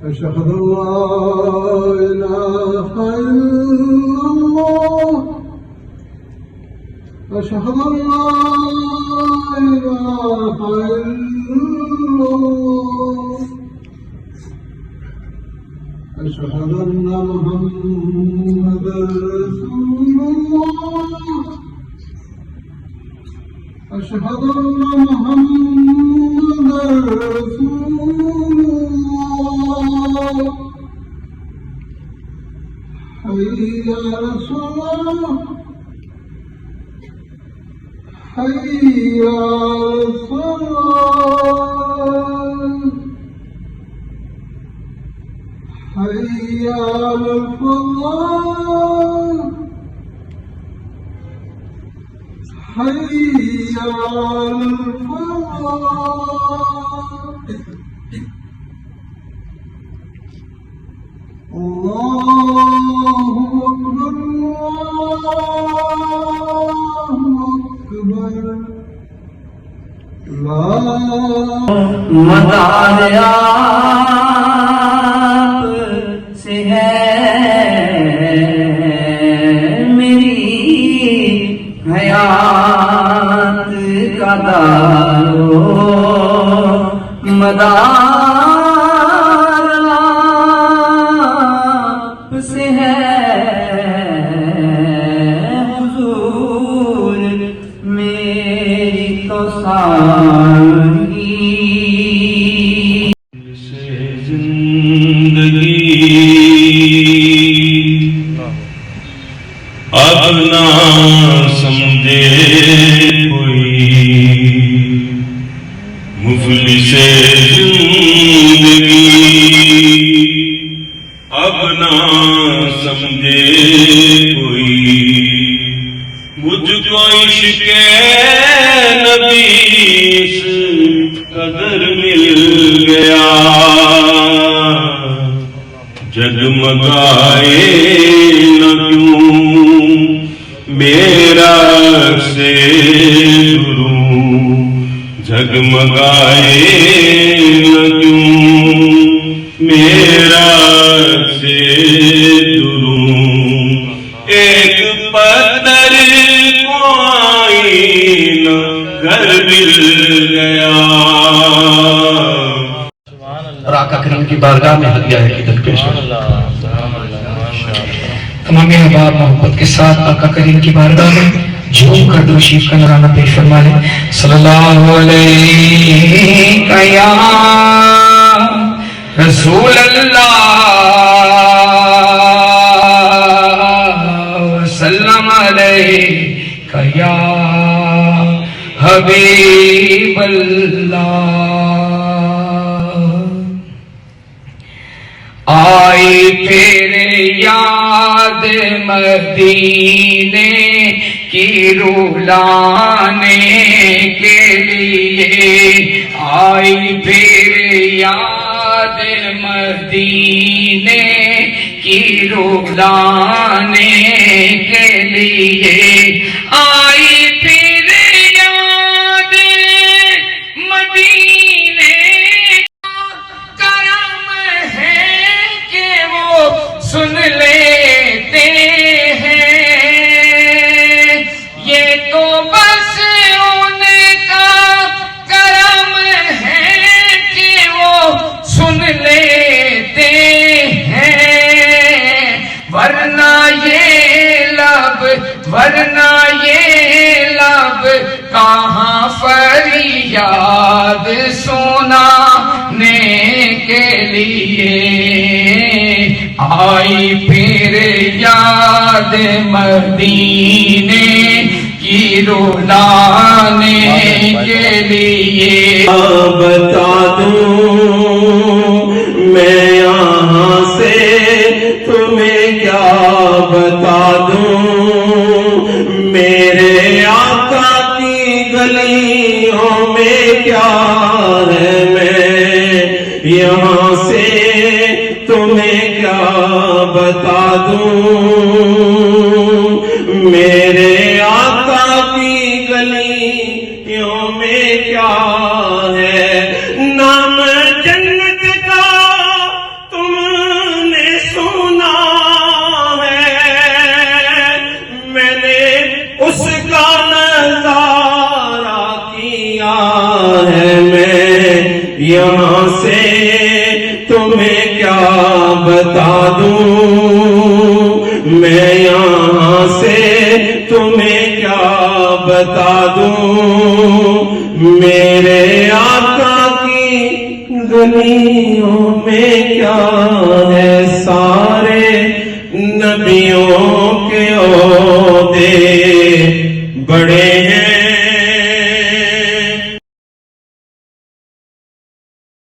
أشهد أن لا إله إلا الله أشهد أن لا إله إلا الله أشهد أن محمدا رسول الله أشهد أن محمدا رسول الله حي على الصلاة حي على الصلاة حي على الفلاح حي على الفلاح الله أكبر الله أكبر لا مداریات سے ہے میری حیات کا دارو مدار آپ سے ہے حضور میری تو ساری سے زندگی اب نہ سمجھے کوئی مفلس زندگی اب نہ سمجھے کوئی مجھ کو عشق نبی اس قدر مل گیا جگمگائے نہ کیوں میرا سے دروں جگمگائے نہ کیوں میرا سے دروں ایک پتھر کو آئینہ گھر مل گیا اور آقا کریم کی بارگاہ میں ہدیہ عقیدت پیش ہو تمام احباب محبت کے ساتھ آقا کریم کی بارگاہ میں جھوم کر درود شریف کا نذرانہ پیش فرما لیں صلی اللہ علیہ یا رسول اللہ وسلم علیہ یا حبیب اللہ آئی پھر یاد مدینے کی رولانے کے لیے آئی پھر یاد مدینے کی رولانے کے لیے آئی پھر یاد مدینے سن لیتے ہیں یہ تو بس ان کا کرم ہے کہ وہ سن لیتے ہیں ورنہ یہ لب کہاں فریاد سنانے کے لیے آئی پھر یاد مدینے کی رولانے کے لیے بتا دوں میں یہاں سے تمہیں کیا بتا دوں میرے آقا کی گلیوں میں کیا ہے یہاں سے تمہیں کیا بتا دوں، میرے آقا کی گلیوں میں کیا ہے نام جنت کا تم نے سنا ہے، میں نے اس کا نظارہ کیا ہے، میں یہاں سے تمہیں کیا بتا دوں، میں یہاں سے تمہیں کیا بتا دوں، میرے آقا کی گلیوں میں کیا ہے۔